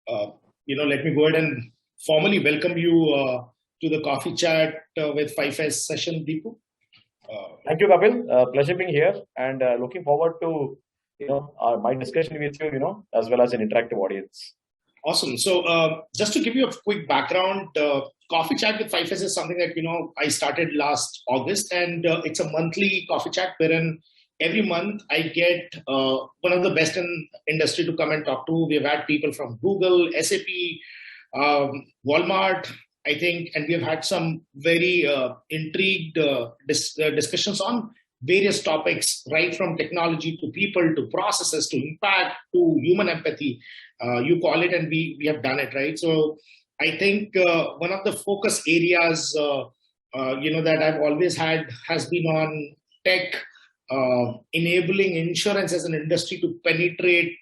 Uh, Let me go ahead and formally welcome you to the coffee chat with FiveS session, Dipu. Thank you, Kapil. Pleasure being here, and looking forward to my discussion with you, as well as an interactive audience. Awesome. So, just to give you a quick background, Coffee Chat with FiveS is something that I started last August, and it's a monthly coffee chat wherein every month I get one of the best in industry to come and talk to. We've had people from Google, SAP, Walmart, I think, and we have had some very intrigued discussions on various topics, right from technology to people to processes to impact to human empathy. You call it, and we have done it, right? So I think one of the focus areas, that I've always had has been on tech, enabling insurance as an industry to penetrate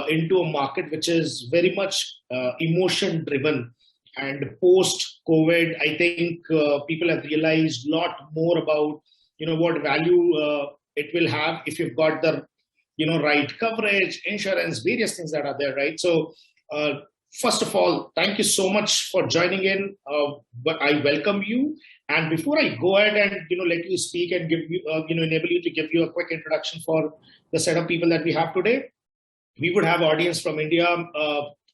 into a market which is very much emotion driven. And post COVID, I think people have realized a lot more about what value it will have if you've got the right coverage, insurance, various things that are there, right? So first of all, thank you so much for joining in. But I welcome you. And before I go ahead and let you speak and give you enable you to give you a quick introduction for the set of people that we have today, we would have audience from India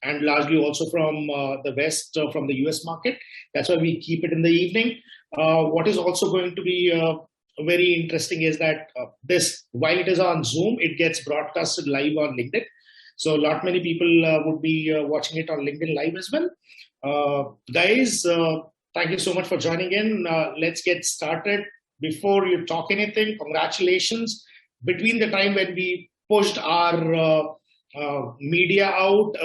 and largely also from the West, from the US market. That's why we keep it in the evening. What is also going to be very interesting is that while it is on Zoom, it gets broadcasted live on LinkedIn. So many people would be watching it on LinkedIn live as well. Guys, thank you so much for joining in. Let's get started. Before you talk anything, congratulations. Between the time when we pushed our media out,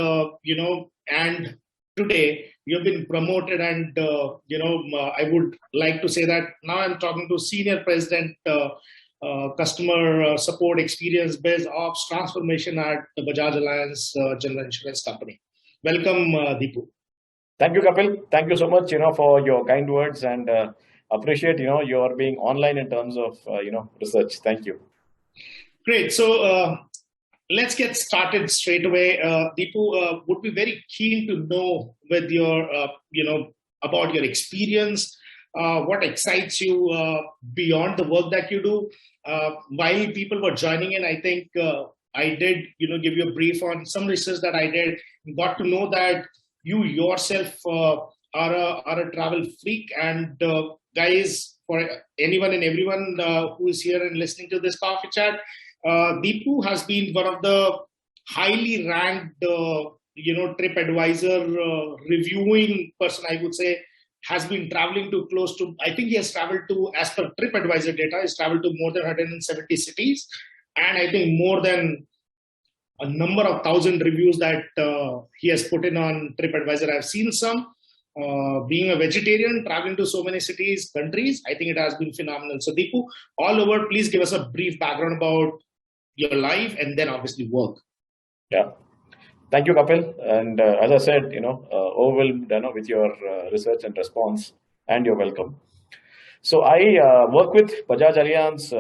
and today you've been promoted, and I would like to say that now I'm talking to Senior President, Customer Support Experience Biz Ops Transformation at the Bajaj Allianz General Insurance Company. Welcome, Dipu. Thank you, Kapil. Thank you so much, for your kind words, and appreciate, your being online in terms of, research. Thank you. Great. So let's get started straight away. Dipu, would be very keen to know with your, about your experience, what excites you beyond the work that you do. While people were joining in, I think I did, give you a brief on some research that I did. Got to know that you yourself are a travel freak. And guys, for anyone and everyone who is here and listening to this coffee chat, Dipu has been one of the highly ranked, TripAdvisor reviewing person, I would say, has been traveling to close to, I think he has traveled to, as per TripAdvisor data, he's traveled to more than 170 cities. And I think more than a number of thousand reviews that he has put in on TripAdvisor. I've seen some. Being a vegetarian, traveling to so many cities, countries, I think it has been phenomenal. So Dipu, all over, please give us a brief background about your life and then obviously work. Yeah. Thank you, Kapil. And as I said, overwhelmed with your research and response, and you're welcome. So I work with Bajaj Allianz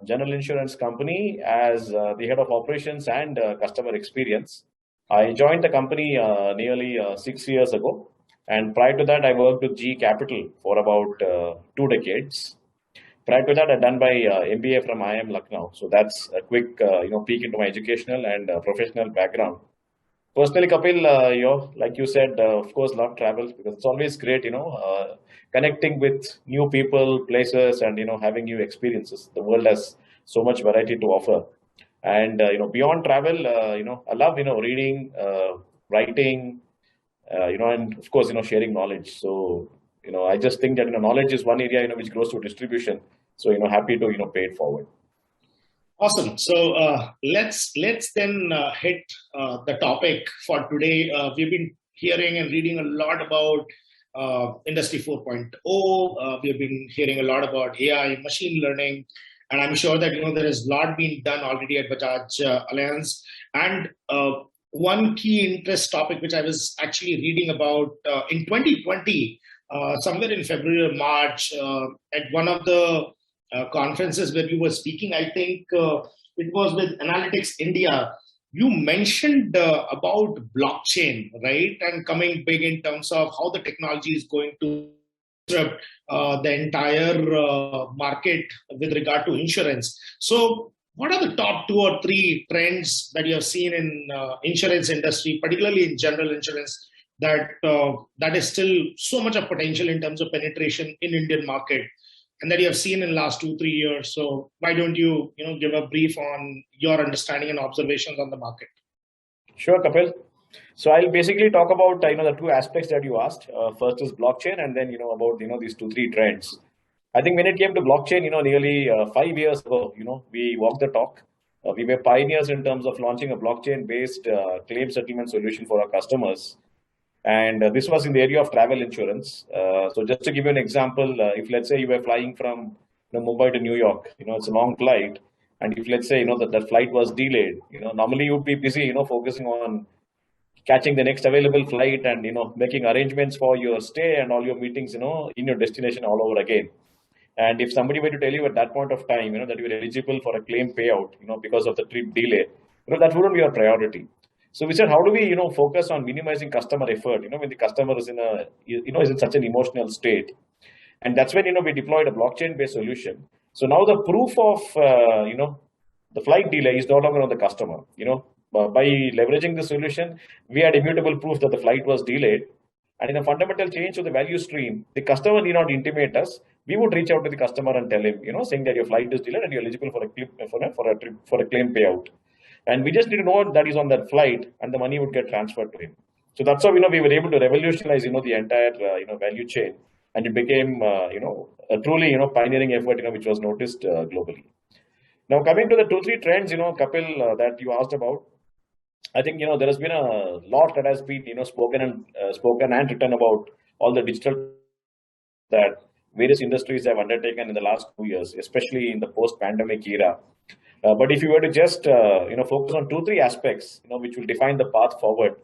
General Insurance Company as the head of operations and customer experience. I joined the company nearly 6 years ago. And prior to that, I worked with GE Capital for about 2 decades. Prior to that, I'd done my MBA from IIM Lucknow. So that's a quick, peek into my educational and professional background. Personally, Kapil, like you said, of course, love travel because it's always great, connecting with new people, places, and having new experiences. The world has so much variety to offer, and beyond travel, I love reading, writing. And of course, sharing knowledge. So, I just think that, knowledge is one area, which grows through distribution. So, happy to, pay it forward. Awesome. So, let's then hit the topic for today. We've been hearing and reading a lot about Industry 4.0. We've been hearing a lot about AI, machine learning, and I'm sure that, there is a lot being done already at Bajaj Allianz. And one key interest topic, which I was actually reading about in 2020, somewhere in February or March, at one of the conferences where we were speaking, I think it was with Analytics India. you mentioned about blockchain, right? And coming big in terms of how the technology is going to disrupt the entire market with regard to insurance. So, what are the top 2 or 3 trends that you have seen in insurance industry, particularly in general insurance, that is still so much of potential in terms of penetration in Indian market, and that you have seen in last 2 3 years? So why don't you give a brief on your understanding and observations on the market? Sure, Kapil. So I'll basically talk about the two aspects that you asked. First is blockchain, and then about these 2 3 trends. I think when it came to blockchain, nearly 5 years ago, we walked the talk. We were pioneers in terms of launching a blockchain-based claim settlement solution for our customers, and this was in the area of travel insurance. So just to give you an example, if let's say you were flying from Mumbai to New York, it's a long flight, and if let's say that flight was delayed, normally you'd be busy, focusing on catching the next available flight and making arrangements for your stay and all your meetings in your destination all over again. And if somebody were to tell you at that point of time that you were eligible for a claim payout because of the trip delay, that wouldn't be your priority. So we said, how do we focus on minimizing customer effort when the customer is in a is in such an emotional state? And that's when we deployed a blockchain based solution. So now the proof of the flight delay is no longer on the customer. By leveraging the solution, we had immutable proof that the flight was delayed. And in a fundamental change to the value stream, the customer need not intimate us. We would reach out to the customer and tell him, saying that your flight is delayed and you're eligible for a claim payout. And we just need to know that he's on that flight, and the money would get transferred to him. So that's how we were able to revolutionize the entire value chain, and it became a truly pioneering effort which was noticed globally. Now coming to the 2 3 trends Kapil, that you asked about. I think there has been a lot that has been spoken and written about all the digital that various industries have undertaken in the last 2 years, especially in the post-pandemic era. But if you were to just focus on 2 3 aspects which will define the path forward,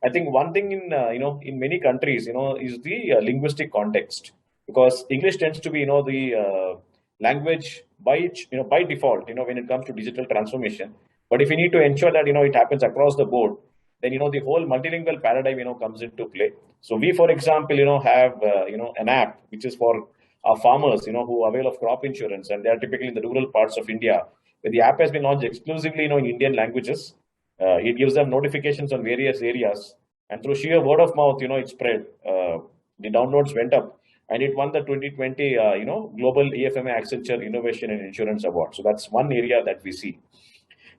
I think one thing in many countries is the linguistic context, because English tends to be the language by default when it comes to digital transformation. But if you need to ensure that it happens across the board, then the whole multilingual paradigm comes into play. So we, for example, have an app which is for our farmers who avail of crop insurance, and they are typically in the rural parts of India, where the app has been launched exclusively in Indian languages. It gives them notifications on various areas, and through sheer word of mouth it spread. The downloads went up, and it won the 2020 Global EFMA Accenture Innovation and Insurance Award. So that's one area that we see.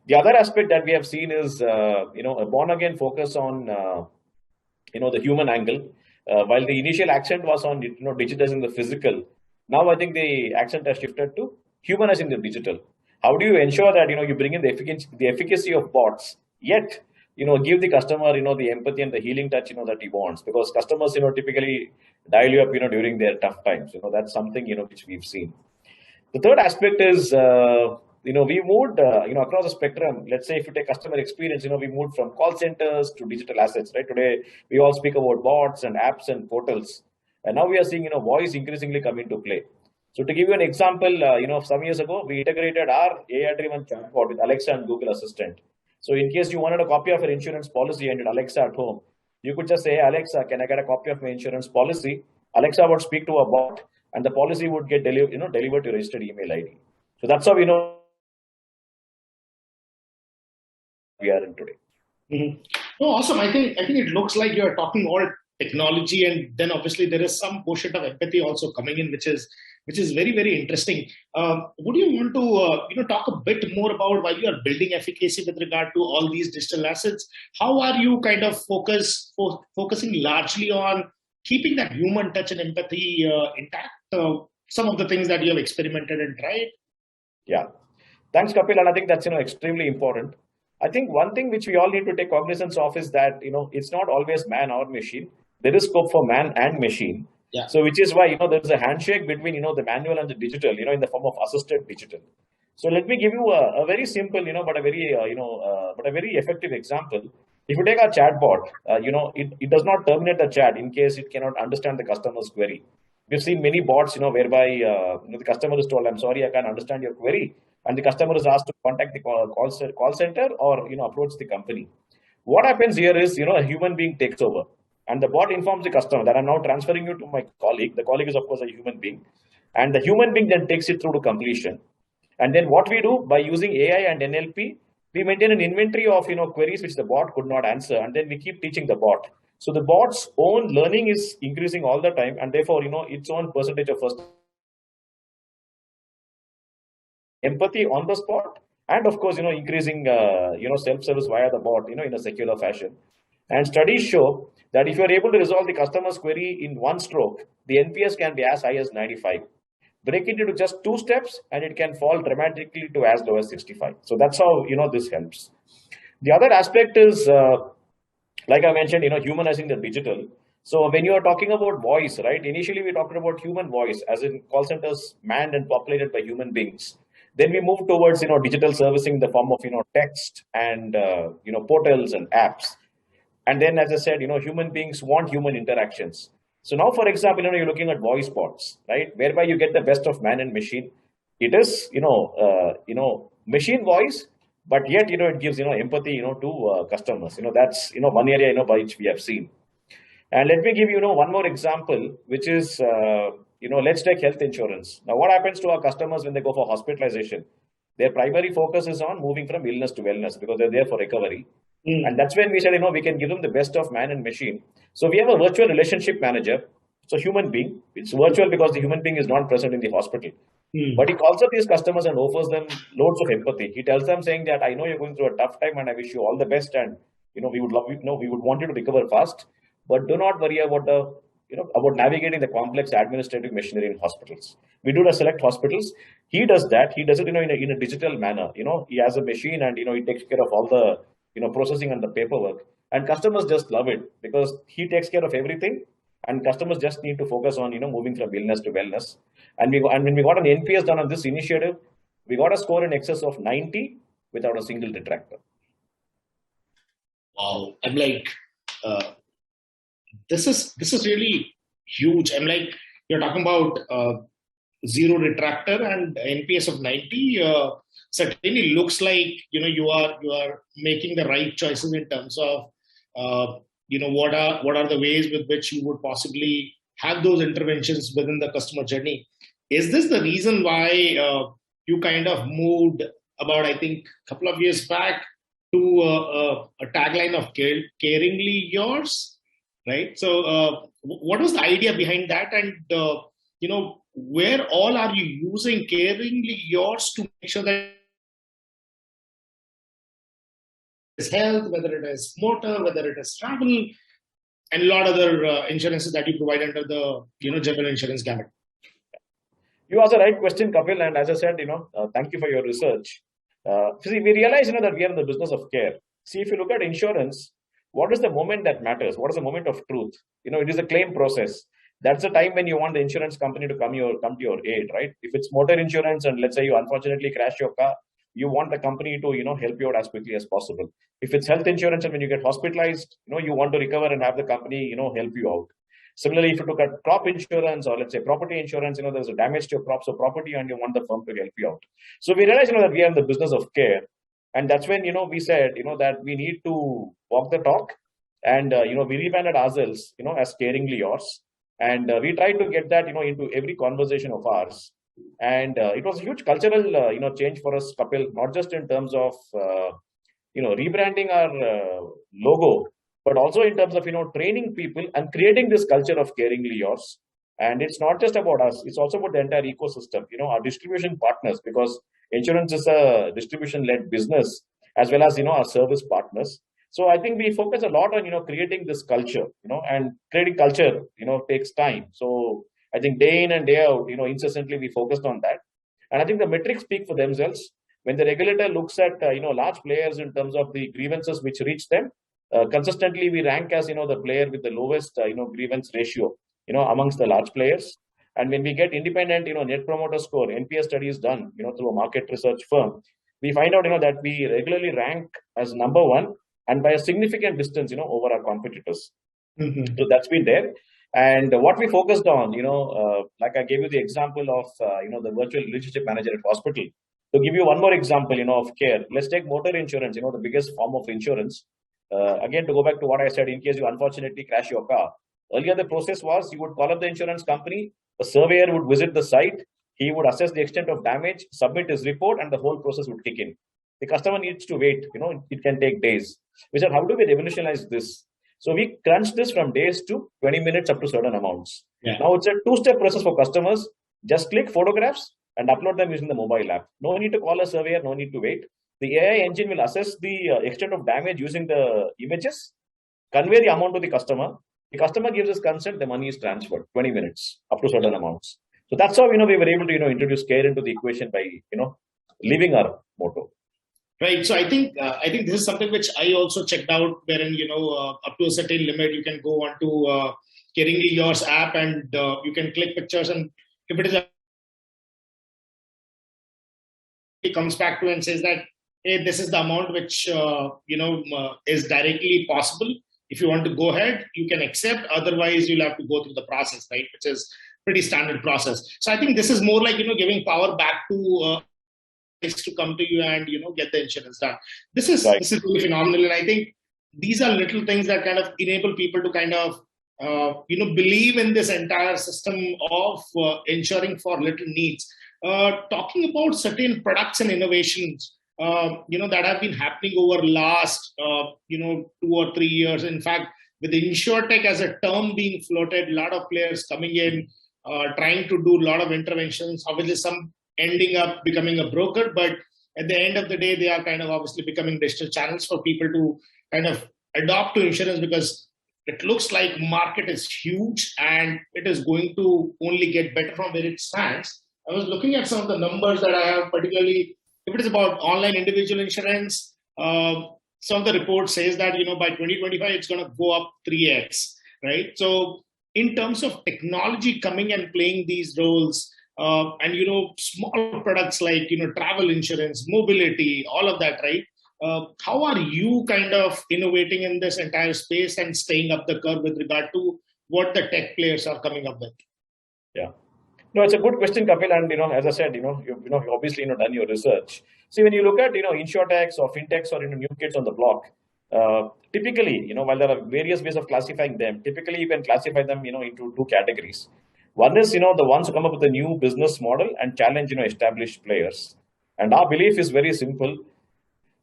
The other aspect that we have seen is a born again focus on the human angle. While the initial accent was on digitizing the physical, now I think the accent has shifted to humanizing the digital. How do you ensure that you bring in the efficacy of bots, yet give the customer the empathy and the healing touch that he wants? Because customers typically dial you up during their tough times. That's something which we've seen. The third aspect is we moved across the spectrum. Let's say if you take customer experience, we moved from call centers to digital assets. Right, today we all speak about bots and apps and portals, and now we are seeing voice increasingly come into play. So to give you an example, some years ago we integrated our AI-driven chatbot with Alexa and Google Assistant. So in case you wanted a copy of your insurance policy and you had Alexa at home, you could just say, "Hey Alexa, can I get a copy of my insurance policy?" Alexa would speak to a bot, and the policy would get delivered to your registered email ID. So that's how we are in today. Mm-hmm. No, awesome. I think it looks like you are talking all technology, and then obviously there is some portion of empathy also coming in, which is very, very interesting. Would you want to talk a bit more about why you are building efficacy with regard to all these digital assets? How are you kind of focusing largely on keeping that human touch and empathy intact? Some of the things that you have experimented and tried. Yeah, thanks, Kapil, and I think that's extremely important. I think one thing which we all need to take cognizance of is that it's not always man or machine. There is scope for man and machine. Yeah. So which is why there's a handshake between the manual and the digital in the form of assisted digital. So let me give you a very simple but a very effective example. If you take our chatbot, it does not terminate the chat in case it cannot understand the customer's query. We've seen many bots whereby the customer is told, "I'm sorry, I can't understand your query," and the customer is asked to contact the call center or approach the company. What happens here is a human being takes over, and the bot informs the customer that I'm now transferring you to my colleague. The colleague is of course a human being, and the human being then takes it through to completion. And then what we do by using AI and NLP, we maintain an inventory of queries which the bot could not answer, and then we keep teaching the bot. So the bot's own learning is increasing all the time, and therefore its own percentage of first empathy on the spot, and of course increasing self-service via the bot in a secular fashion. And studies show that if you are able to resolve the customer's query in one stroke, the NPS can be as high as 95. Break it into just 2 steps and it can fall dramatically to as low as 65. So that's how this helps. The other aspect is like I mentioned, humanizing the digital. So when you are talking about voice, right, initially we talked about human voice, as in call centers manned and populated by human beings. Then we move towards digital servicing in the form of text and portals and apps. And then, as I said, human beings want human interactions. So now, for example, you're looking at voice bots, right, whereby you get the best of man and machine. It is machine voice, but yet it gives empathy to customers. That's one area by which we have seen. And let me give you one more example, which is let's take health insurance. Now, what happens to our customers when they go for hospitalization? Their primary focus is on moving from illness to wellness because they're there for recovery. And that's when we said, we can give them the best of man and machine. So we have a virtual relationship manager. So human being, it's virtual because the human being is not present in the hospital. But he calls up these customers and offers them loads of empathy. He tells them saying that I know you're going through a tough time and I wish you all the best. And, we would love you, we would want you to recover fast, but do not worry about about navigating the complex administrative machinery in hospitals. We do the select hospitals. He does that. He does it, in a digital manner. He has a machine and, he takes care of all the, processing and the paperwork. And customers just love it because he takes care of everything. And customers just need to focus on, moving from illness to wellness. And when we got an NPS done on this initiative, we got a score in excess of 90 without a single detractor. Wow. I'm like, this is really huge. I'm like, you're talking about zero detractor and NPS of 90. Certainly looks like you are making the right choices in terms of what are the ways with which you would possibly have those interventions within the customer journey. Is this the reason why you kind of moved about, I think, a couple of years back to a tagline of caringly yours, right? So what was the idea behind that? And, where all are you using caringly yours to make sure that it's health, whether it is motor, whether it is travel, and a lot of other insurances that you provide under the general insurance gamut? You asked the right question, Kapil, and as I said, thank you for your research. See, we realize that we are in the business of care. See, if you look at insurance, what is the moment that matters? What is the moment of truth? It is a claim process. That's the time when you want the insurance company to come to your aid, right? If it's motor insurance and let's say you unfortunately crash your car, you want the company to help you out as quickly as possible. If it's health insurance and when you get hospitalized, you want to recover and have the company help you out. Similarly, if you look at crop insurance or let's say property insurance, there's a damage to your crops or property and you want the firm to help you out. So we realize that we are in the business of care, and that's when we said that we need to walk the talk, and we rebranded ourselves as Caringly Yours. And we tried to get that, into every conversation of ours. And it was a huge cultural, change for us, Kapil, not just in terms of, rebranding our logo, but also in terms of, training people and creating this culture of Caringly Yours. And it's not just about us. It's also about the entire ecosystem, our distribution partners, because insurance is a distribution-led business, as well as, our service partners. So I think we focus a lot on, creating this culture, and creating culture, takes time. So I think day in and day out, incessantly we focused on that. And I think the metrics speak for themselves. When the regulator looks at, large players in terms of the grievances which reach them, consistently we rank as, the player with the lowest, grievance ratio, amongst the large players. And when we get independent, net promoter score, NPS studies done, through a market research firm, we find out, that we regularly rank as number one, and by a significant distance, over our competitors. Mm-hmm. So that's been there. And what we focused on, like I gave you the example of, the virtual relationship manager at hospital. To give you one more example, of care, let's take motor insurance, the biggest form of insurance. Again, to go back to what I said, in case you unfortunately crash your car, earlier the process was you would call up the insurance company, a surveyor would visit the site, he would assess the extent of damage, submit his report, and the whole process would kick in. The customer needs to wait, it can take days. We said, how do we revolutionize this? So we crunched this from days to 20 minutes up to certain amounts. Yeah. Now it's a two-step process for customers. Just click photographs and upload them using the mobile app. No need to call a surveyor, no need to wait. The AI engine will assess the extent of damage using the images, convey the amount to the customer. The customer gives his consent, the money is transferred, 20 minutes up to certain amounts. So that's how, we were able to, introduce care into the equation by, leaving our motto. Right. So I think this is something which I also checked out, wherein, up to a certain limit, you can go on to Caringly Yours app and you can click pictures, and if it is it comes back to and says that, hey, this is the amount which, is directly possible. If you want to go ahead, you can accept. Otherwise, you'll have to go through the process, right? Which is pretty standard process. So I think this is more like, giving power back to come to you and, get the insurance done. This is really phenomenal. And I think these are little things that kind of enable people to kind of, believe in this entire system of insuring for little needs. Talking about certain products and innovations, that have been happening over last, 2 or 3 years. In fact, with insurtech as a term being floated, a lot of players coming in, trying to do a lot of interventions, obviously some ending up becoming a broker, but at the end of the day, they are kind of obviously becoming digital channels for people to kind of adopt to insurance, because it looks like market is huge and it is going to only get better from where it stands. I was looking at some of the numbers that I have, particularly if it is about online individual insurance. Some of the report says that, by 2025, it's going to go up 3x, right? So in terms of technology coming and playing these roles, and, small products like, travel insurance, mobility, all of that, right? How are you kind of innovating in this entire space and staying up the curve with regard to what the tech players are coming up with? Yeah. No, it's a good question, Kapil. And, as I said, you obviously, done your research. See, when you look at, insurtechs or fintechs or, new kids on the block, typically, while there are various ways of classifying them, typically you can classify them, into two categories. One is, the ones who come up with a new business model and challenge, established players. And our belief is very simple.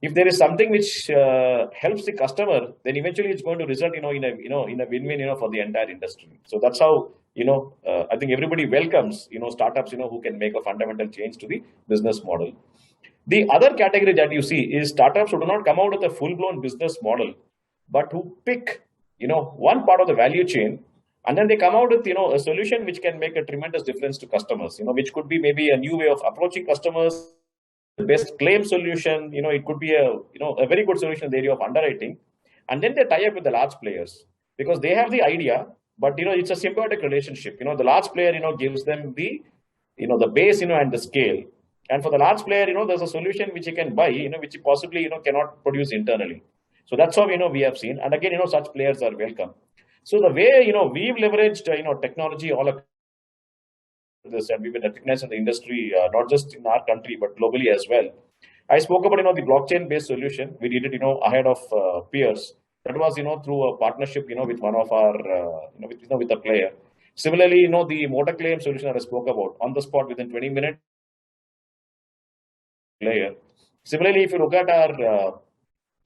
If there is something which helps the customer, then eventually it's going to result, in a win-win, for the entire industry. So that's how, I think everybody welcomes, startups, who can make a fundamental change to the business model. The other category that you see is startups who do not come out with a full-blown business model, but who pick, one part of the value chain, and then they come out with, a solution which can make a tremendous difference to customers, which could be maybe a new way of approaching customers, the best claim solution, it could be a very good solution in the area of underwriting. And then they tie up with the large players because they have the idea, but, it's a symbiotic relationship. The large player, gives them the, the base, and the scale. And for the large player, there's a solution which he can buy, which he possibly, cannot produce internally. So that's how, we have seen. And again, such players are welcome. So the way, we've leveraged, technology all across this, and we've been recognized in the industry, not just in our country, but globally as well. I spoke about, the blockchain-based solution. We did it, ahead of peers. That was, through a partnership, with one of our, with a player. Similarly, the motor claim solution that I spoke about, on the spot within 20 minutes, player. Similarly, if you look at our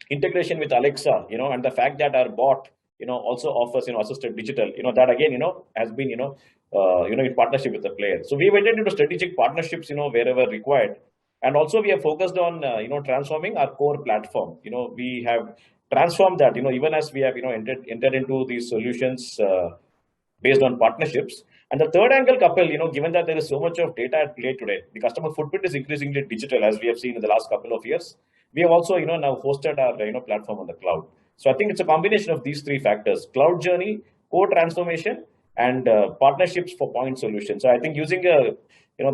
integration with Alexa, and the fact that our bot, also offers, assisted digital, that again, has been, in partnership with the player. So we went into strategic partnerships, wherever required. And also we have focused on, transforming our core platform. We have transformed that, even as we have, entered into these solutions based on partnerships. And the third angle, Kapil, given that there is so much of data at play today, the customer footprint is increasingly digital, as we have seen in the last couple of years. We have also, now hosted our, platform on the cloud. So I think it's a combination of these three factors: cloud journey, core transformation, and partnerships for point solutions. So I think using the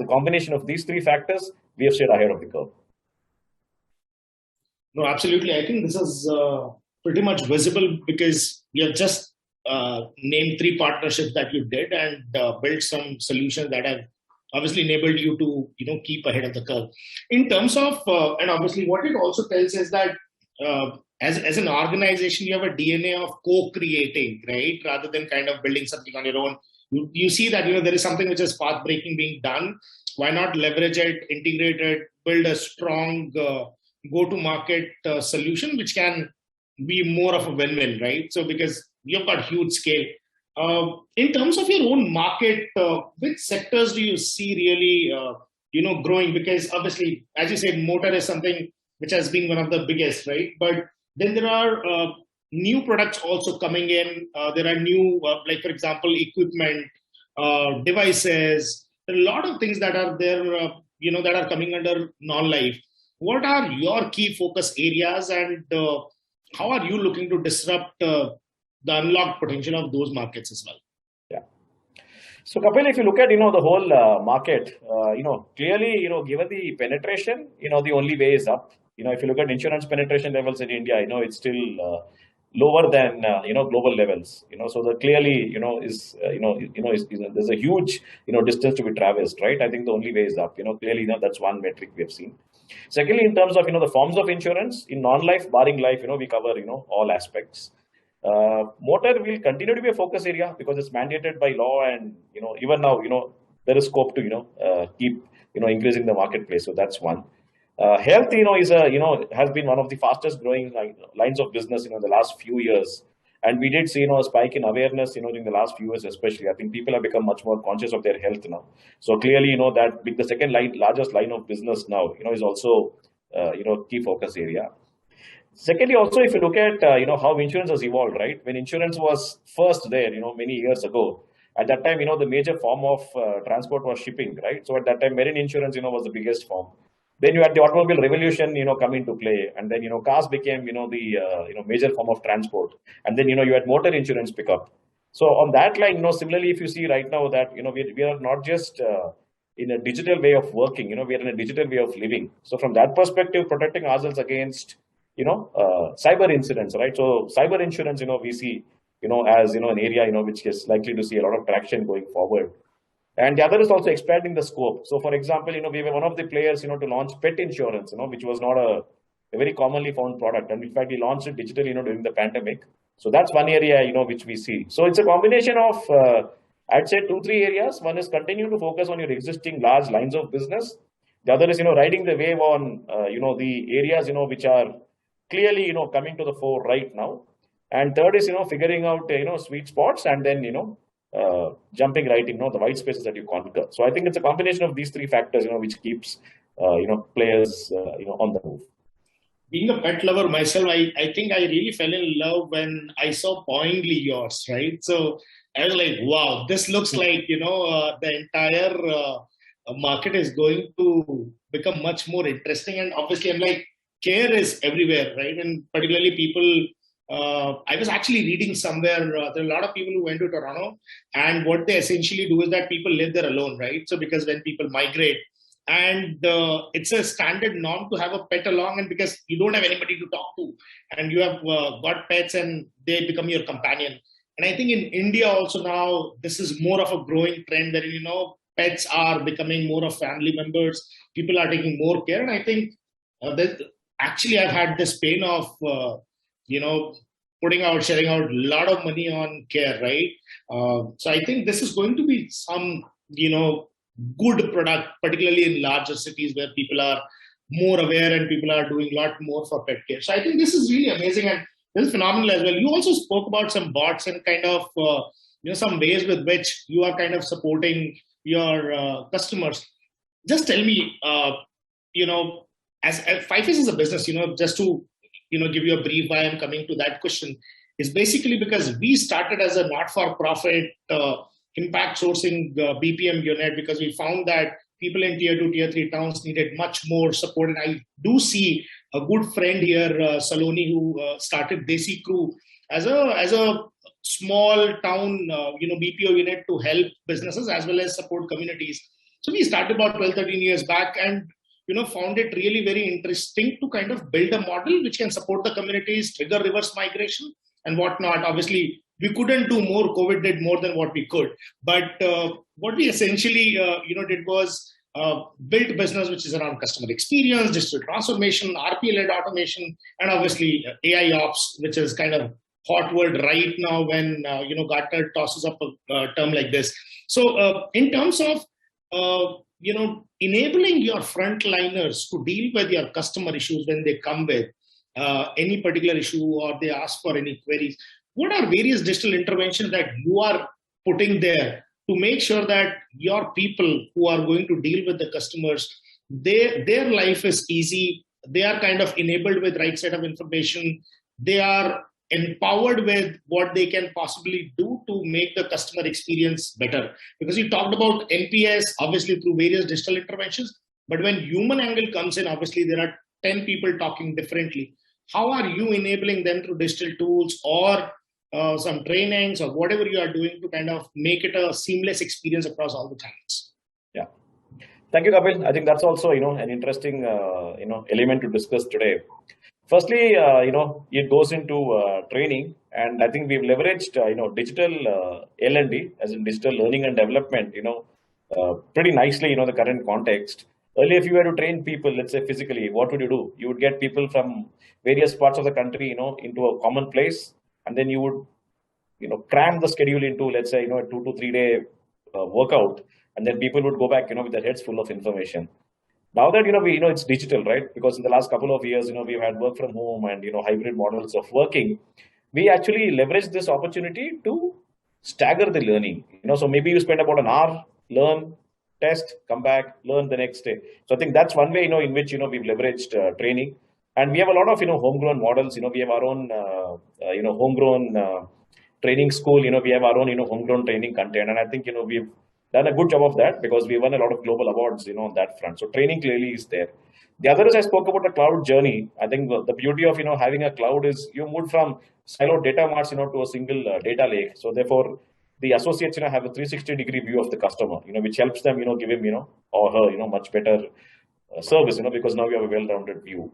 combination of these three factors, we have stayed ahead of the curve. No, absolutely. I think this is pretty much visible because you have just named three partnerships that you did and built some solutions that have obviously enabled you to, keep ahead of the curve. In terms of, and obviously what it also tells is that as an organization, you have a DNA of co-creating, right? Rather than kind of building something on your own. You see that, there is something which is path-breaking being done. Why not leverage it, integrate it, build a strong go-to-market solution, which can be more of a win-win, right? So because you've got huge scale. In terms of your own market, which sectors do you see really, growing? Because obviously, as you said, motor is something which has been one of the biggest, right? But then there are new products also coming in. There are new, like for example, equipment, devices. There are a lot of things that are there, that are coming under non-life. What are your key focus areas, and how are you looking to disrupt the unlocked potential of those markets as well? Yeah. So Kapil, if you look at, the whole market, clearly, given the penetration, the only way is up. If you look at insurance penetration levels in India, it's still lower than, global levels, so that clearly, there's a huge, distance to be traversed, right? I think the only way is up, clearly, that's one metric we have seen. Secondly, in terms of, the forms of insurance in non-life, barring life, we cover, all aspects. Motor will continue to be a focus area because it's mandated by law, and even now there is scope to keep increasing the marketplace. So that's one. Health is has been one of the fastest growing lines of business in the last few years, and we did see a spike in awareness during the last few years. Especially, I think people have become much more conscious of their health now. So clearly, that being the second largest line of business now, is also key focus area. Secondly, also, if you look at how insurance has evolved, right? When insurance was first there, many years ago, at that time, the major form of transport was shipping, right? So at that time, marine insurance, was the biggest form. Then you had the automobile revolution, come into play, and then cars became the major form of transport, and then you had motor insurance pick up. So on that line, similarly, if you see right now that we are not just in a digital way of working, we are in a digital way of living. So from that perspective, protecting ourselves against cyber incidents, right? So cyber insurance, we see as an area which is likely to see a lot of traction going forward. And the other is also expanding the scope. So, for example, we were one of the players, to launch pet insurance, which was not a very commonly found product. And in fact, we launched it digitally, during the pandemic. So that's one area, which we see. So it's a combination of, I'd say 2-3 areas. One is continue to focus on your existing large lines of business. The other is, riding the wave on, the areas, which are clearly, coming to the fore right now. And third is, figuring out, sweet spots, and then, jumping right in, the white spaces that you conquer. So I think it's a combination of these three factors, which keeps, players, on the move. Being a pet lover myself, I think I really fell in love when I saw Poingly yours, right? So I was like, wow, this looks like, the entire market is going to become much more interesting. And obviously, I'm like, care is everywhere, right? And particularly people, I was actually reading somewhere, there are a lot of people who went to Toronto, and what they essentially do is that people live there alone, right? So because when people migrate, and it's a standard norm to have a pet along, and because you don't have anybody to talk to, and you have got pets and they become your companion. And I think in India also now, this is more of a growing trend that, pets are becoming more of family members. People are taking more care. And I think that actually I've had this pain of, sharing out a lot of money on care, right? So I think this is going to be some, good product, particularly in larger cities where people are more aware and people are doing a lot more for pet care. So I think this is really amazing, and this is phenomenal as well. You also spoke about some bots and kind of, some ways with which you are kind of supporting your customers. Just tell me, as FiveS is a business, just to give you a brief why I'm coming to that question, is basically because we started as a not-for-profit impact sourcing BPM unit, because we found that people in tier 2, tier 3 towns needed much more support. And I do see a good friend here, Saloni, who started Desi Crew as a small town, BPO unit to help businesses as well as support communities. So we started about 12, 13 years back, and found it really very interesting to kind of build a model which can support the communities, trigger reverse migration and whatnot. Obviously, we couldn't do more. COVID did more than what we could. But what we essentially, did was built business which is around customer experience, digital transformation, RPA-led automation, and obviously AI ops, which is kind of hot word right now when Gartner tosses up a term like this. So in terms of enabling your frontliners to deal with your customer issues when they come with any particular issue or they ask for any queries, what are various digital interventions that you are putting there to make sure that your people who are going to deal with the customers, their life is easy, they are kind of enabled with right set of information, they are empowered with what they can possibly do to make the customer experience better? Because you talked about NPS, obviously through various digital interventions, but when human angle comes in, obviously there are 10 people talking differently. How are you enabling them through digital tools or some trainings or whatever you are doing to kind of make it a seamless experience across all the channels? Yeah. Thank you, Kapil. I think that's also, an interesting, element to discuss today. Firstly, it goes into training, and I think we've leveraged, digital L&D, as in digital learning and development, pretty nicely, the current context. Earlier, if you were to train people, let's say physically, what would you do? You would get people from various parts of the country, into a common place, and then you would, cram the schedule into, let's say, a 2 to 3 day workout, and then people would go back, with their heads full of information. Now that, it's digital, right? Because in the last couple of years, we've had work from home and, hybrid models of working. We actually leverage this opportunity to stagger the learning. So maybe you spend about an hour, learn, test, come back, learn the next day. So I think that's one way, in which, we've leveraged training. And we have a lot of, homegrown models. We have our own, homegrown training school. We have our own, homegrown training content. And I think, we've done a good job of that because we won a lot of global awards, on that front. So training clearly is there. The other is I spoke about the cloud journey. I think the beauty of, having a cloud is you move from siloed data marts, to a single data lake. So therefore, the associates, have a 360-degree view of the customer, which helps them, give him, or her, much better service, because now you have a well-rounded view.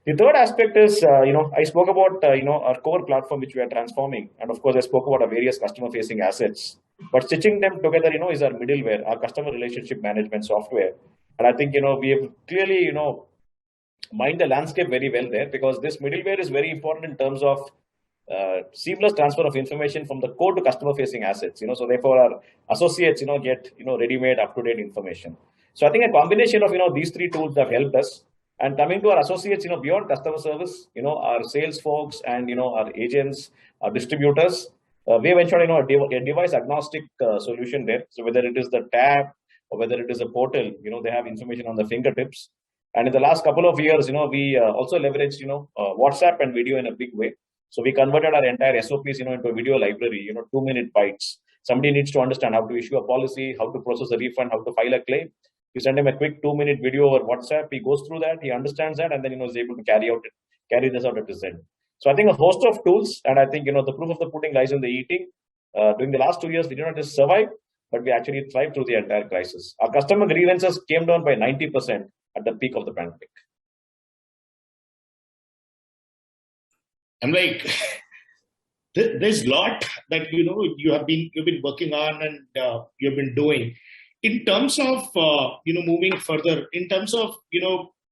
The third aspect is, I spoke about, our core platform, which we are transforming. And of course, I spoke about our various customer-facing assets. But stitching them together, is our middleware, our customer relationship management software. And I think, we have clearly, mined the landscape very well there, because this middleware is very important in terms of seamless transfer of information from the core to customer-facing assets. So therefore, our associates, get, ready-made, up-to-date information. So I think a combination of, these three tools have helped us. And coming to our associates, beyond customer service, our sales folks and, our agents, our distributors, we have ensured, a device agnostic solution there. So whether it is the tab or whether it is a portal, they have information on the fingertips. And in the last couple of years, we also leveraged, WhatsApp and video in a big way. So we converted our entire SOPs, into a video library, 2-minute bites. Somebody needs to understand how to issue a policy, how to process a refund, how to file a claim. You send him a quick 2-minute video over WhatsApp. He goes through that, he understands that, and then is able to carry this out at his end. So I think a host of tools, and I think the proof of the pudding lies in the eating. During the last 2 years, we did not just survive, but we actually thrived through the entire crisis. Our customer grievances came down by 90% at the peak of the pandemic. I'm like, there's a lot that you've been working on and you've been doing. In terms of moving further, in terms of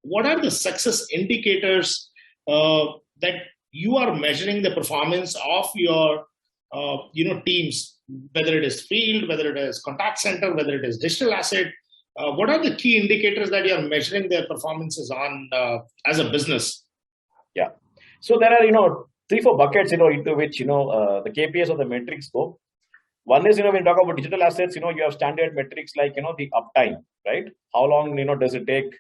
what are the success indicators that you are measuring the performance of your teams, whether it is field, whether it is contact center, whether it is digital asset? What are the key indicators that you are measuring their performances on as a business? Yeah. So there are 3-4 buckets into which the KPIs or the metrics go. One is, when you talk about digital assets, you have standard metrics like, the uptime, right? How long, does it take,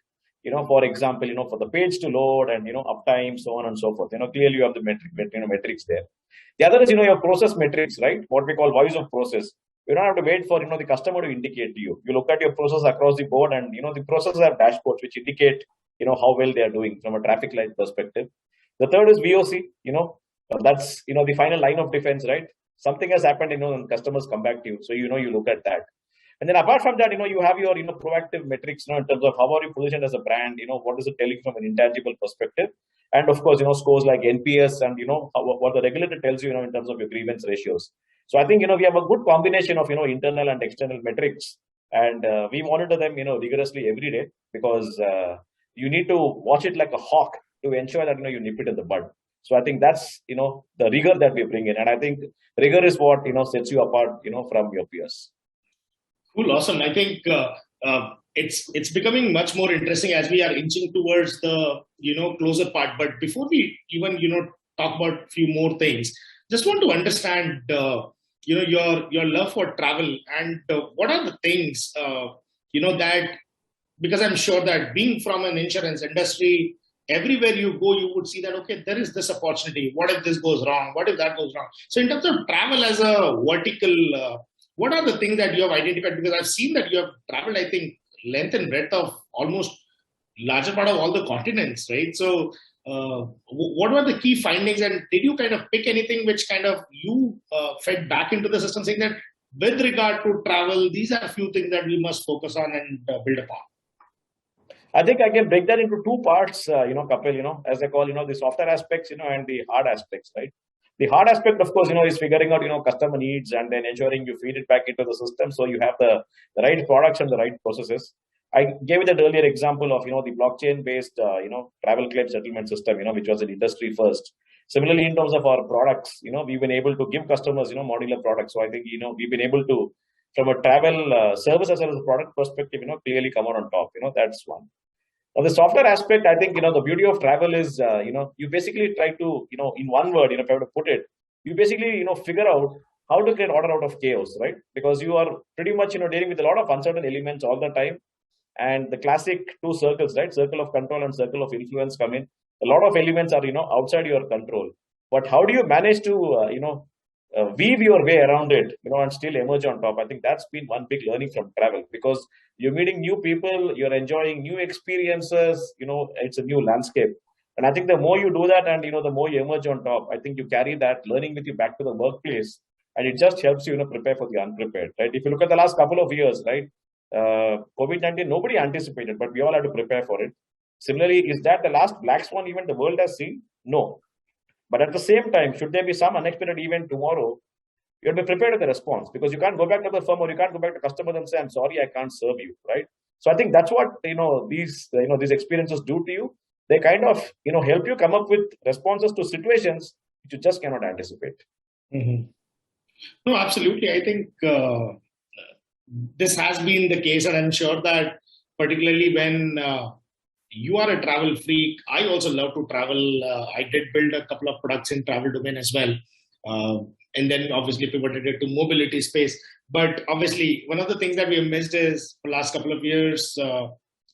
for example, for the page to load and, uptime, so on and so forth. Clearly you have the metrics there. The other is, your process metrics, right? What we call voice of process. You don't have to wait for, the customer to indicate to you. You look at your process across the board and, the processes have dashboards which indicate, how well they are doing from a traffic light perspective. The third is VOC, that's, the final line of defense, right? Something has happened, and customers come back to you. So, you look at that. And then apart from that, you have your, proactive metrics, in terms of how are you positioned as a brand, what is it telling from an intangible perspective? And of course, scores like NPS and, what the regulator tells you, in terms of your grievance ratios. So I think, we have a good combination of, internal and external metrics, and we monitor them, rigorously every day, because you need to watch it like a hawk to ensure that, you nip it in the bud. So I think that's, the rigor that we bring in. And I think rigor is what, sets you apart, from your peers. Cool, awesome. I think it's becoming much more interesting as we are inching towards the closer part. But before we even talk about a few more things, just want to understand your love for travel, and what are the things that, because I'm sure that being from an insurance industry, everywhere you go, you would see that, okay, there is this opportunity. What if this goes wrong? What if that goes wrong? So in terms of travel as a vertical, what are the things that you have identified? Because I've seen that you have traveled, I think, length and breadth of almost larger part of all the continents, right? So what were the key findings, and did you kind of pick anything which kind of you fed back into the system, saying that with regard to travel, these are a few things that we must focus on and build upon? I think I can break that into two parts, Kapil, as I call, the softer aspects, and the hard aspects, right? The hard aspect, of course, is figuring out, customer needs, and then ensuring you feed it back into the system so you have the right products and the right processes. I gave you that earlier example of, the blockchain-based, travel claim settlement system, which was an industry first. Similarly, in terms of our products, we've been able to give customers, modular products. So I think, we've been able to, from a travel service as well as a product perspective, clearly come out on top. That's one. Now, the software aspect, I think, the beauty of travel is, you basically try to, in one word, if I were to put it, you basically, figure out how to create order out of chaos, right? Because you are pretty much, dealing with a lot of uncertain elements all the time. And the classic two circles, right? Circle of control and circle of influence come in. A lot of elements are, outside your control. But how do you manage to, weave your way around it, and still emerge on top? I think that's been one big learning from travel, because you're meeting new people, you're enjoying new experiences, it's a new landscape. And I think the more you do that, and, the more you emerge on top, I think you carry that learning with you back to the workplace, and it just helps you, prepare for the unprepared, right? If you look at the last couple of years, right? COVID-19, nobody anticipated, but we all had to prepare for it. Similarly, is that the last black swan event the world has seen? No. But at the same time, should there be some unexpected event tomorrow, you have to be prepared with the response, because you can't go back to the firm or you can't go back to customers and say, I'm sorry, I can't serve you, right? So I think that's what, these experiences do to you. They kind of, help you come up with responses to situations which you just cannot anticipate. Mm-hmm. No, absolutely. I think this has been the case, and I'm sure that particularly when you are a travel freak, I also love to travel. I did build a couple of products in travel domain as well. And then obviously pivoted it to mobility space. But obviously, one of the things that we have missed is the last couple of years,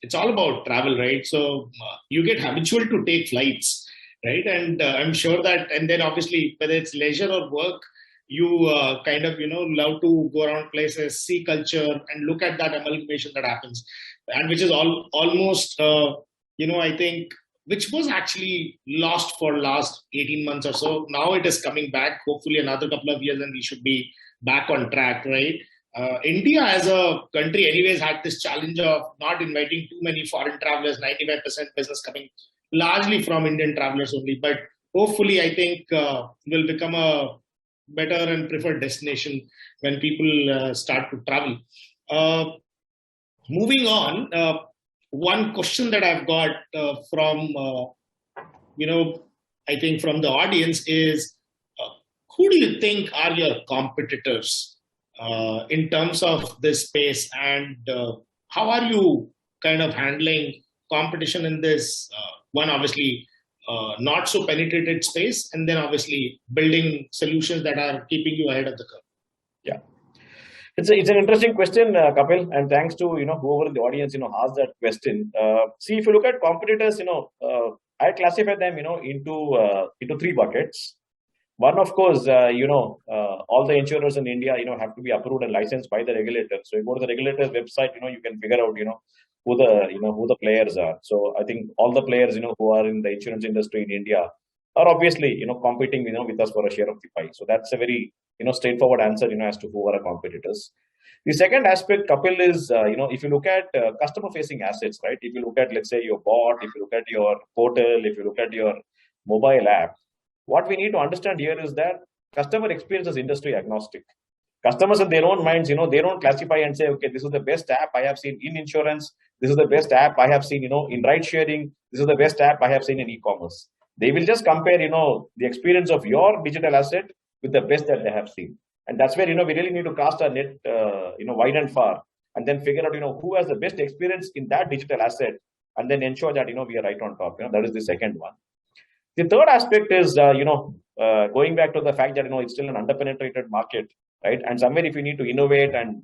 it's all about travel, right? So you get habitual to take flights, right? And I'm sure that, and then obviously, whether it's leisure or work, you kind of, love to go around places, see culture, and look at that amalgamation that happens. And which is almost, I think, which was actually lost for last 18 months or so. Now it is coming back, hopefully another couple of years, and we should be back on track, right? India as a country anyways had this challenge of not inviting too many foreign travelers, 95% business coming largely from Indian travelers only. But hopefully, I think will become a better and preferred destination when people start to travel. Moving on, one question that I've got from, I think from the audience is, who do you think are your competitors in terms of this space, and how are you kind of handling competition in this one, obviously, not so penetrated space, and then obviously building solutions that are keeping you ahead of the curve? Yeah. It's an interesting question, Kapil, and thanks to whoever in the audience asked that question. See, if you look at competitors, I classify them into three buckets. One, of course, all the insurers in India have to be approved and licensed by the regulator. So you go to the regulator's website, you can figure out who the players are. So I think all the players who are in the insurance industry in India are obviously competing with us for a share of the pie. So that's a very straightforward answer as to who are our competitors. The second aspect, Kapil, is, if you look at customer-facing assets, right? If you look at, let's say, your bot, if you look at your portal, if you look at your mobile app, what we need to understand here is that customer experience is industry agnostic. Customers in their own minds, they don't classify and say, okay, this is the best app I have seen in insurance. This is the best app I have seen, in ride sharing. This is the best app I have seen in e-commerce. They will just compare, the experience of your digital asset with the best that they have seen. And that's where, we really need to cast our net, wide and far, and then figure out, who has the best experience in that digital asset, and then ensure that, we are right on top. That is the second one. The third aspect is, going back to the fact that, it's still an underpenetrated market, right? And somewhere if you need to innovate and,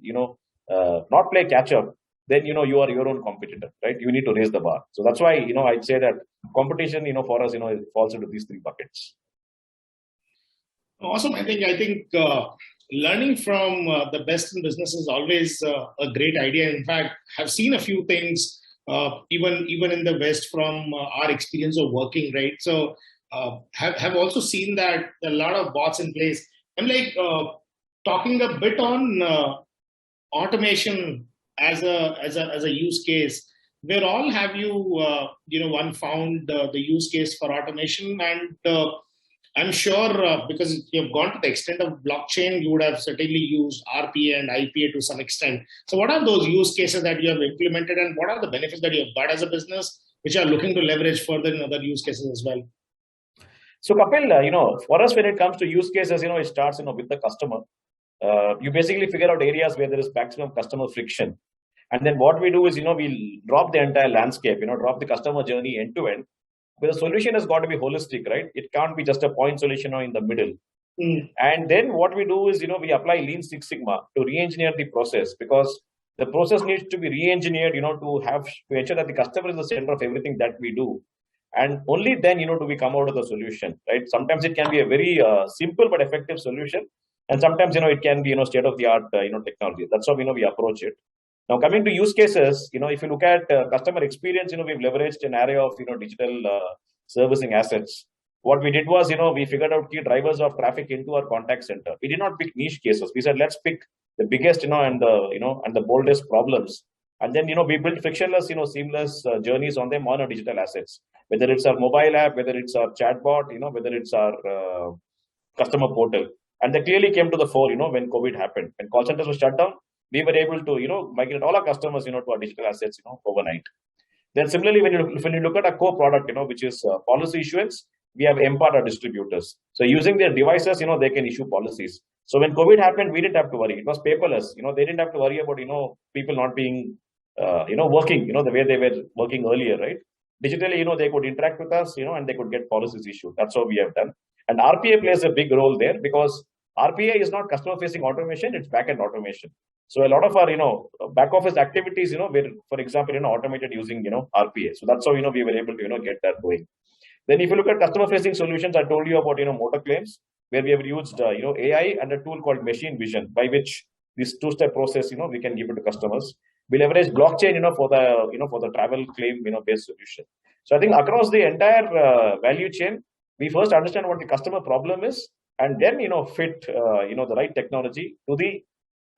not play catch up, then, you are your own competitor, right? You need to raise the bar. So that's why, I'd say that competition, for us, it falls into these three buckets. Awesome. I think learning from the best in business is always a great idea. In fact, I've seen a few things, even in the West from our experience of working, right? So have also seen that a lot of bots in place. I'm like talking a bit on automation as a use case. Where all have you one found the use case for automation? And I'm sure because you've gone to the extent of blockchain, you would have certainly used RPA and IPA to some extent. So what are those use cases that you have implemented, and what are the benefits that you have got as a business, which are looking to leverage further in other use cases as well? So Kapil, for us, when it comes to use cases, it starts, with the customer. You basically figure out areas where there is maximum customer friction. And then what we do is, we'll drop the entire landscape, drop the customer journey end to end. But the solution has got to be holistic, right? It can't be just a point solution or in the middle. And then what we do is, we apply Lean Six Sigma to re-engineer the process, because the process needs to be re-engineered, to ensure that the customer is the center of everything that we do. And only then, do we come out of the solution, right? Sometimes it can be a very simple but effective solution. And sometimes, it can be, state-of-the-art, technology. That's how, we approach it. Now, coming to use cases, if you look at customer experience, we've leveraged an array of, digital servicing assets. What we did was, we figured out key drivers of traffic into our contact center. We did not pick niche cases. We said, let's pick the biggest, and the boldest problems. And then, we built frictionless, seamless journeys on them on our digital assets. Whether it's our mobile app, whether it's our chatbot, whether it's our customer portal. And they clearly came to the fore, when COVID happened. When call centers were shut down, we were able to, migrate all our customers, to our digital assets, overnight. Then similarly, when you look at a core product, which is policy issuance, we have empowered our distributors. So using their devices, they can issue policies. So when COVID happened, we didn't have to worry. It was paperless. They didn't have to worry about, people not being, working, the way they were working earlier, right? Digitally, they could interact with us, and they could get policies issued. That's what we have done. And RPA plays a big role there, because RPA is not customer-facing automation; it's back-end automation. So a lot of our, back office activities, were, for example, automated using, RPA. So that's how, we were able to, get that going. Then if you look at customer-facing solutions, I told you about, motor claims, where we have used, AI and a tool called machine vision, by which this two-step process, we can give it to customers. We leverage blockchain, for the travel claim, based solution. So I think across the entire value chain, we first understand what the customer problem is, and then, fit, the right technology to the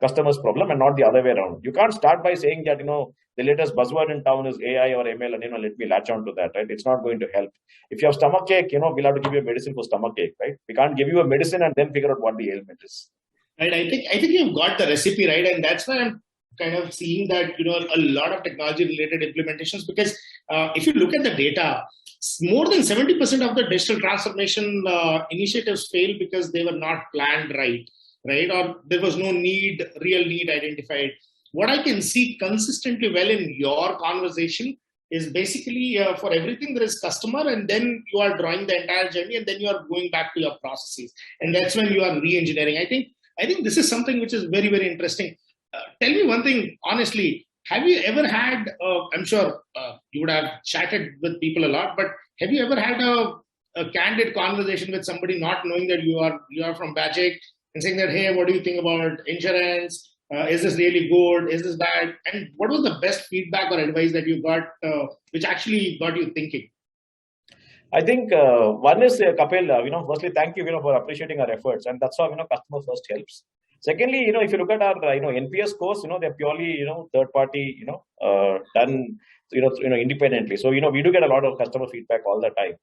customer's problem, and not the other way around. You can't start by saying that, the latest buzzword in town is AI or ML, and, let me latch on to that, right? It's not going to help. If you have stomach ache, we'll have to give you a medicine for stomach ache, right? We can't give you a medicine and then figure out what the ailment is. Right. I think you've got the recipe right, and that's why I'm kind of seeing that, a lot of technology-related implementations, because if you look at the data, more than 70% of the digital transformation initiatives fail because they were not planned right? Or there was no real need identified. What I can see consistently well in your conversation is basically for everything there is customer, and then you are drawing the entire journey, and then you are going back to your processes. And that's when you are re-engineering. I think this is something which is very, very interesting. Tell me one thing, honestly, have you ever had, I'm sure you would have chatted with people a lot, but have you ever had a candid conversation with somebody not knowing that you are from Bajaj, and saying that, hey, what do you think about insurance? Is this really good? Is this bad? And what was the best feedback or advice that you got, which actually got you thinking? I think one is, Kapil, firstly, thank you, for appreciating our efforts. And that's how, customer first helps. Secondly, if you look at our, NPS scores, they're purely, third party, done, independently. So, we do get a lot of customer feedback all the time.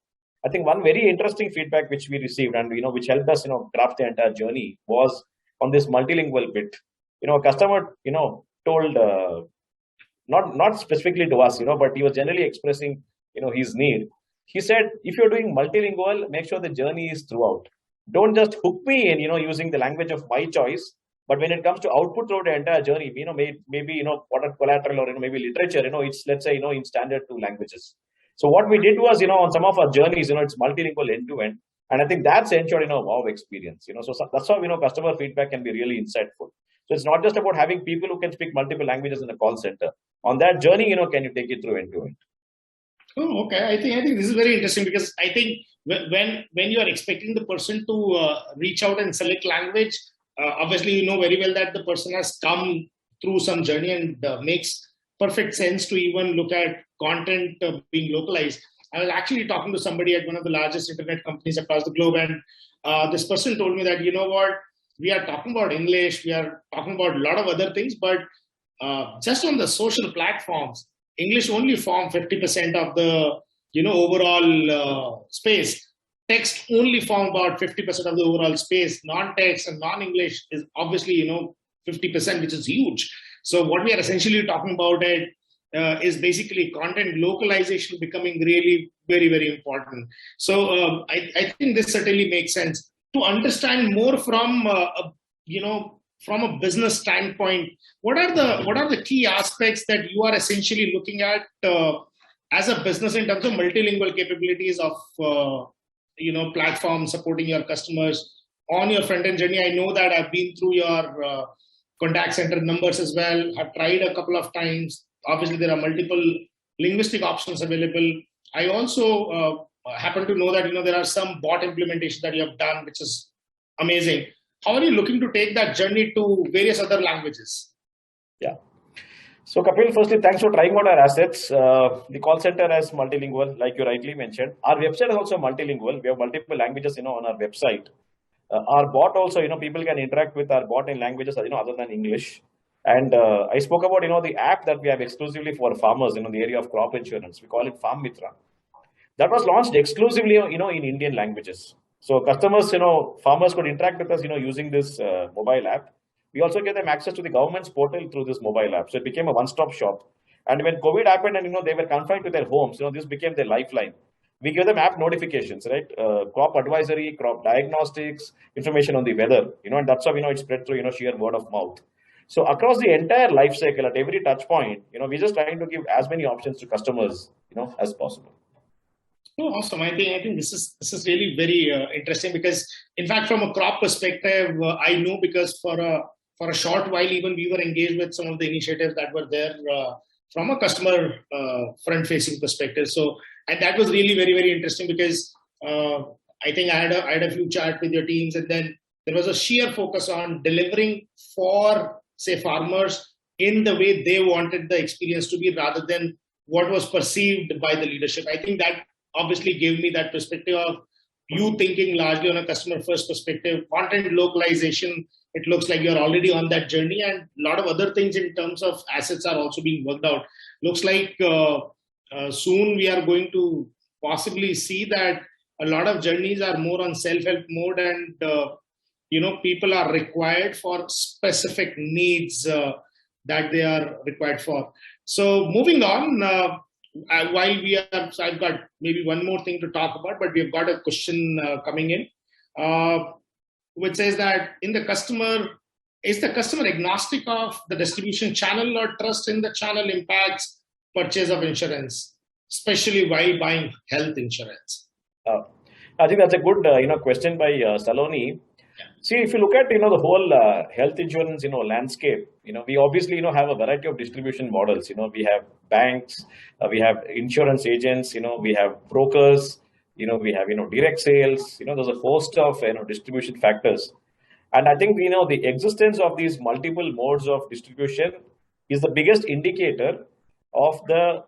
I think one very interesting feedback which we received and, which helped us, craft the entire journey was on this multilingual bit. A customer, told, not specifically to us, but he was generally expressing, his need. He said, if you're doing multilingual, make sure the journey is throughout. Don't just hook me in, using the language of my choice. But when it comes to output throughout the entire journey, maybe, what are collateral or, maybe literature, it's, let's say, in standard two languages. So what we did was, on some of our journeys, it's multilingual end to end. And I think that's ensured, wow experience, so that's how, customer feedback can be really insightful. So it's not just about having people who can speak multiple languages in a call center. On that journey, can you take it through end to end? Oh, okay. I think this is very interesting because I think when you are expecting the person to reach out and select language, obviously you know very well that the person has come through some journey and makes perfect sense to even look at content being localized. I was actually talking to somebody at one of the largest internet companies across the globe, and this person told me that, you know what, we are talking about English, we are talking about a lot of other things, but just on the social platforms, English only form 50% of the overall space. Text only form about 50% of the overall space. Non-text and non-English is obviously 50%, which is huge. So what we are essentially talking about is basically content localization becoming really very, very important. So I think this certainly makes sense. To understand more from from a business standpoint, what are the key aspects that you are essentially looking at as a business in terms of multilingual capabilities of platforms supporting your customers on your front end journey? I know that I've been through your contact center numbers as well. I've tried a couple of times. Obviously, there are multiple linguistic options available. I also happen to know that there are some bot implementation that you have done, which is amazing. How are you looking to take that journey to various other languages? Yeah. So Kapil, firstly, thanks for trying out our assets. The call center is multilingual, like you rightly mentioned. Our website is also multilingual. We have multiple languages, on our website. Our bot also, people can interact with our bot in languages, other than English. And I spoke about, the app that we have exclusively for farmers, in the area of crop insurance. We call it Farm Mitra. That was launched exclusively, in Indian languages. So customers, farmers could interact with us, using this mobile app. We also gave them access to the government's portal through this mobile app. So it became a one-stop shop. And when COVID happened and, they were confined to their homes, this became their lifeline. We give them app notifications, right? Crop advisory, crop diagnostics, information on the weather, and that's how, it spread through, sheer word of mouth. So across the entire life cycle, at every touch point, we're just trying to give as many options to customers, as possible. Oh, awesome! I think this is really very interesting because, in fact, from a crop perspective, I know because for a short while, even we were engaged with some of the initiatives that were there from a customer front-facing perspective. So, and that was really very, very interesting because I think I had a few chats with your teams, and then there was a sheer focus on delivering for, say, farmers in the way they wanted the experience to be, rather than what was perceived by the leadership. I think that obviously gave me that perspective of you thinking largely on a customer first perspective. Content localization, it looks like you're already on that journey, and a lot of other things in terms of assets are also being worked out. Looks like soon we are going to possibly see that a lot of journeys are more on self-help mode, and people are required for specific needs that they are required for. So moving on, so I've got maybe one more thing to talk about, but we've got a question coming in, which says that is the customer agnostic of the distribution channel, or trust in the channel impacts purchase of insurance, especially while buying health insurance? I think that's a good question by Saloni. See, if you look at, the whole health insurance, landscape, we obviously, have a variety of distribution models. We have banks, we have insurance agents, we have brokers, we have, direct sales, there's a host of, distribution factors. And I think, the existence of these multiple modes of distribution is the biggest indicator of the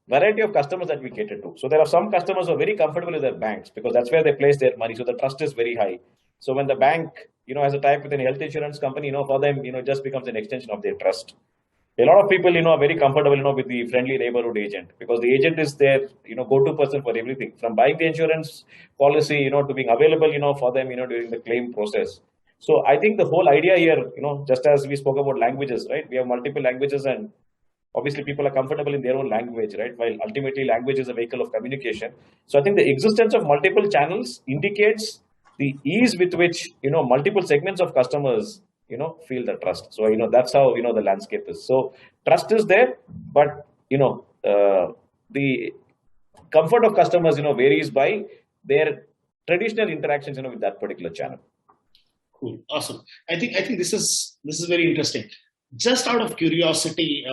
variety of customers that we cater to. So there are some customers who are very comfortable with their banks because that's where they place their money. So the trust is very high. So when the bank, has a type with a health insurance company, for them, just becomes an extension of their trust. A lot of people, are very comfortable, with the friendly neighborhood agent, because the agent is their, go-to person for everything, from buying the insurance policy, to being available, for them, during the claim process. So I think the whole idea here, just as we spoke about languages, right? We have multiple languages, and obviously people are comfortable in their own language, right? While ultimately language is a vehicle of communication. So I think the existence of multiple channels indicates the ease with which, multiple segments of customers, feel the trust. So, that's how, the landscape is. So trust is there, but, the comfort of customers, varies by their traditional interactions, with that particular channel. Cool. Awesome. I think this is very interesting. Just out of curiosity,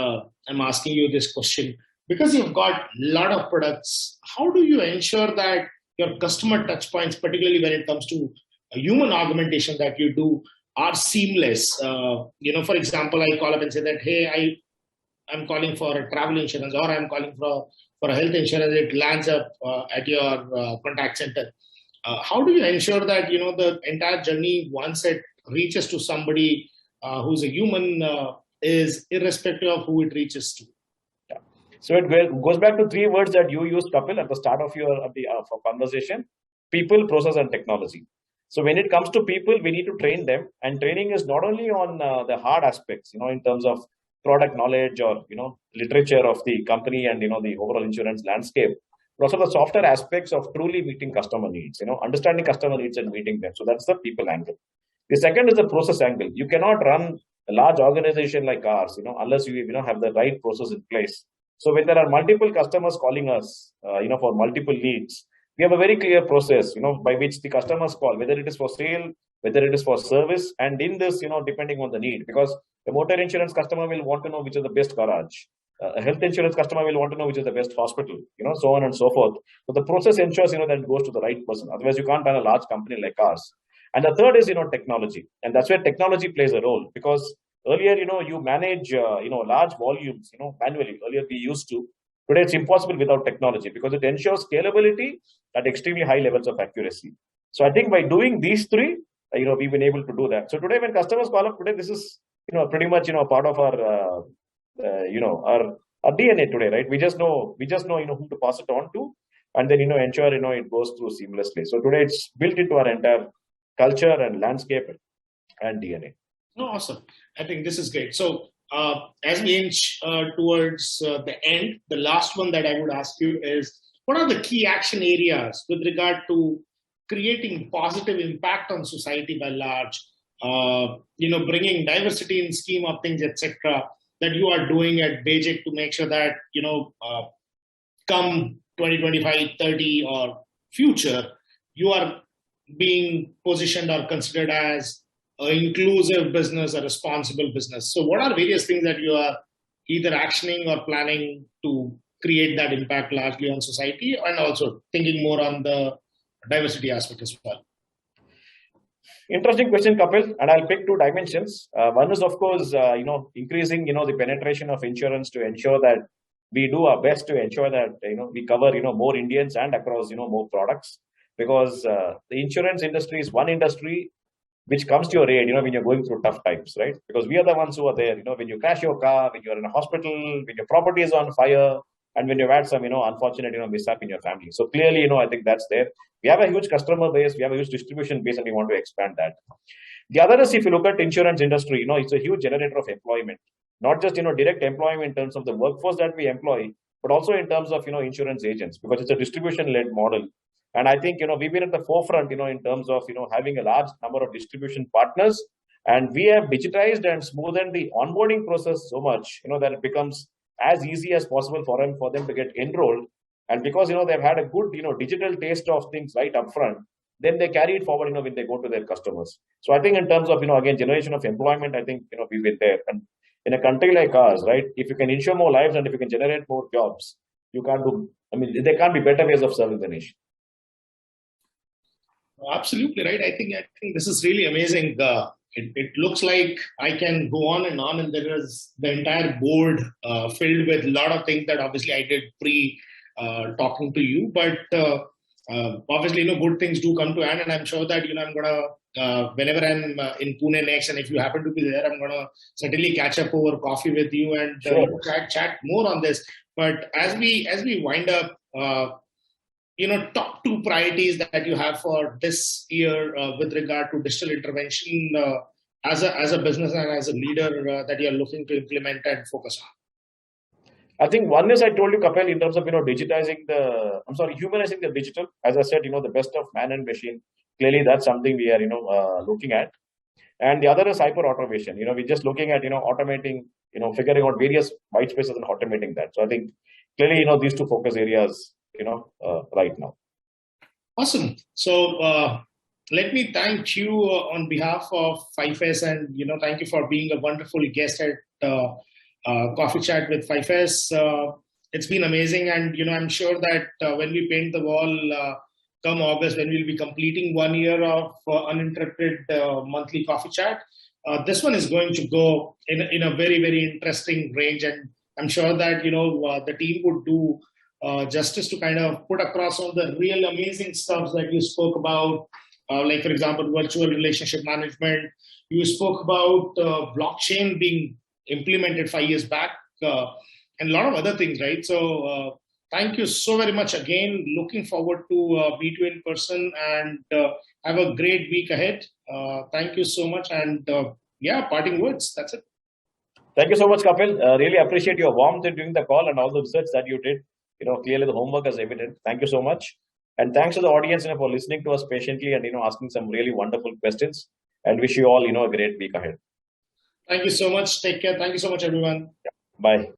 I'm asking you this question because you've got a lot of products. How do you ensure that your customer touch points, particularly when it comes to human augmentation that you do, are seamless? For example, I call up and say that, hey, I'm calling for a travel insurance, or I'm calling for a health insurance. It lands up at your contact center. How do you ensure that the entire journey, once it reaches to somebody who's a human, is irrespective of who it reaches to? Yeah. So it goes back to three words that you used, Kapil, at the start of the conversation: people, process, and technology. So when it comes to people, we need to train them, and training is not only on the hard aspects, in terms of product knowledge or literature of the company and the overall insurance landscape, but also the softer aspects of truly meeting customer needs, understanding customer needs and meeting them. So that's the people angle. The second is the process angle. You cannot run a large organization like ours, unless you have the right process in place. So when there are multiple customers calling us, for multiple needs, we have a very clear process, by which the customers call, whether it is for sale, whether it is for service, and in this, depending on the need, because the motor insurance customer will want to know which is the best garage. A health insurance customer will want to know which is the best hospital, so on and so forth. So the process ensures, that it goes to the right person. Otherwise, you can't run a large company like ours. And the third is, technology. And that's where technology plays a role, because earlier, you manage, large volumes, manually. Earlier we used to. Today, it's impossible without technology, because it ensures scalability at extremely high levels of accuracy. So I think by doing these three, we've been able to do that. So today, when customers call up, this is, pretty much, part of our, our DNA today, right? We just know, who to pass it on to, and then, ensure, it goes through seamlessly. So today it's built into our entire culture and landscape and DNA. Oh, awesome. I think this is great. So as we inch towards the end, the last one that I would ask you is, what are the key action areas with regard to creating positive impact on society by large, bringing diversity in scheme of things, etc., that you are doing at Bajaj to make sure that, come 2025, 30 or future, you are being positioned or considered as an inclusive business, a responsible business. So what are various things that you are either actioning or planning to create that impact largely on society, and also thinking more on the diversity aspect as well? Interesting question, Kapil, and I'll pick two dimensions. One is, of course, increasing, the penetration of insurance to ensure that we do our best to ensure that, we cover, more Indians and across, more products, because the insurance industry is one industry which comes to your aid, when you're going through tough times, right? Because we are the ones who are there, when you crash your car, when you're in a hospital, when your property is on fire, and when you've had some, unfortunate, mishap in your family. So clearly, I think that's there. We have a huge customer base, we have a huge distribution base, and we want to expand that. The other is, if you look at insurance industry, it's a huge generator of employment, not just, direct employment in terms of the workforce that we employ, but also in terms of, insurance agents, because it's a distribution-led model. And I think, we've been at the forefront, in terms of, having a large number of distribution partners, and we have digitized and smoothened the onboarding process so much, that it becomes as easy as possible for them to get enrolled. And because, they've had a good, digital taste of things right up front, then they carry it forward, when they go to their customers. So I think in terms of, again, generation of employment, I think, we've been there. And in a country like ours, right, if you can insure more lives and if you can generate more jobs, there can't be better ways of serving the nation. Absolutely right. I think this is really amazing. It looks like I can go on, and there is the entire board filled with a lot of things that obviously I did pre talking to you. But obviously, good things do come to end, and I'm sure that I'm gonna whenever I'm in Pune next, and if you happen to be there, I'm gonna certainly catch up over coffee with you and Sure. chat more on this. But as we wind up, top two priorities that you have for this year with regard to digital intervention as a business and as a leader that you're looking to implement and focus on. I think one is I told you, Kapil, in terms of humanizing the digital. As I said, the best of man and machine. Clearly, that's something we are looking at. And the other is hyper automation. We're just looking at automating, figuring out various white spaces and automating that. So I think clearly, these two focus areas, right now. Awesome. So let me thank you on behalf of FiveS, and thank you for being a wonderful guest at Coffee Chat with FiveS. It's been amazing, and I'm sure that when we paint the wall come August, when we'll be completing 1 year of uninterrupted monthly Coffee Chat, this one is going to go in a very, very interesting range, and I'm sure that the team would do justice to kind of put across all the real amazing stuff that you spoke about, like for example, virtual relationship management. You spoke about blockchain being implemented 5 years back, and a lot of other things, right? So thank you so very much again. Looking forward to meet you in person, and have a great week ahead. Thank you so much, and parting words. That's it. Thank you so much, Kapil. Really appreciate your warmth during the call and all the research that you did. Clearly the homework is evident. Thank you so much. And thanks to the audience for listening to us patiently and asking some really wonderful questions. And wish you all a great week ahead. Thank you so much. Take care. Thank you so much, everyone. Yeah. Bye.